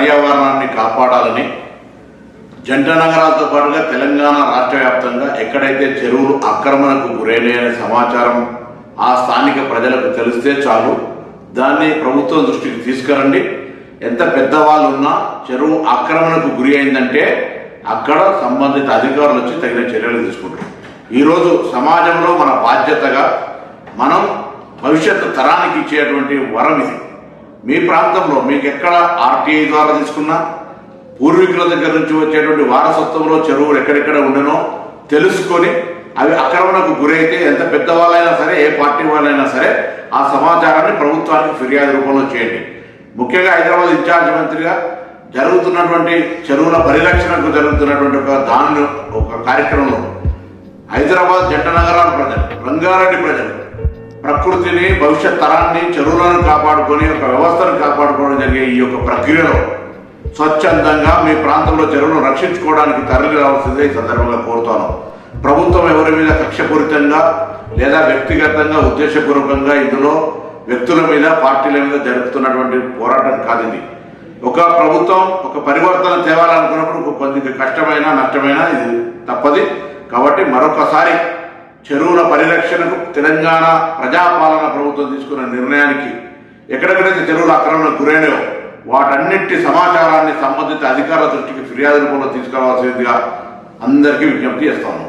పర్యావరణాన్ని కాపాడాలని జంట నగరాలతో పాటుగా తెలంగాణ రాష్ట్ర వ్యాప్తంగా ఎక్కడైతే చెరువులు ఆక్రమణకు గురైన సమాచారం ఆ స్థానిక ప్రజలకు తెలిస్తే చాలు, దాన్ని ప్రభుత్వం దృష్టికి తీసుకురండి. ఎంత పెద్దవాళ్ళు ఉన్నా చెరువు ఆక్రమణకు గురి అయిందంటే అక్కడ సంబంధిత అధికారులు వచ్చి తగిన చర్యలు తీసుకుంటారు. ఈరోజు సమాజంలో మన బాధ్యతగా మనం భవిష్యత్తు తరానికి ఇచ్చేటువంటి వరం ఇది. మీ ప్రాంతంలో మీకు ఎక్కడ ఆర్టీఐ ద్వారా తీసుకున్నా, పూర్వీకుల దగ్గర నుంచి వచ్చేటువంటి వారసత్వంలో చెరువులు ఎక్కడెక్కడ ఉండనో తెలుసుకొని అవి ఆక్రమణకు గురైతే ఎంత పెద్దవాళ్ళైనా సరే, ఏ పార్టీ వాళ్ళైనా సరే ఆ సమాచారాన్ని ప్రభుత్వానికి ఫిర్యాదు రూపంలో చేయండి. ముఖ్యంగా హైదరాబాద్ ఇన్ఛార్జ్ మంత్రిగా జరుగుతున్నటువంటి చెరువుల పరిరక్షణకు జరుగుతున్నటువంటి ఒక కార్యక్రమంలో హైదరాబాద్ జంట నగరాల ప్రజలు, రంగారెడ్డి ప్రజలు ప్రకృతిని, భవిష్యత్ తరాన్ని, చెరువులను కాపాడుకొని ఒక వ్యవస్థను కాపాడుకోవడం జరిగే ఈ యొక్క ప్రక్రియలో స్వచ్ఛందంగా మీ ప్రాంతంలో చెరువులను రక్షించుకోవడానికి తరలి రావాల్సిందే ఈ సందర్భంగా కోరుతాను. ప్రభుత్వం ఎవరి మీద కక్షపూరితంగా లేదా వ్యక్తిగతంగా ఉద్దేశపూర్వకంగా ఇందులో వ్యక్తుల మీద, పార్టీల మీద జరుపుతున్నటువంటి పోరాటం కాదు ఇది. ఒక ప్రభుత్వం ఒక పరివర్తన తేవాలనుకున్నప్పుడు కొద్దిగా కష్టమైన నష్టమైన ఇది తప్పది. కాబట్టి మరొకసారి చెరువుల పరిరక్షణకు తెలంగాణ ప్రజాపాలన ప్రభుత్వం తీసుకున్న నిర్ణయానికి ఎక్కడెక్కడైతే చెరువుల ఆక్రమణకు గురైనయో వాటన్నిటి సమాచారాన్ని సంబంధిత అధికారుల దృష్టికి ఫిర్యాదు రూపంలో తీసుకురావాల్సిందిగా అందరికీ విజ్ఞప్తి చేస్తాను.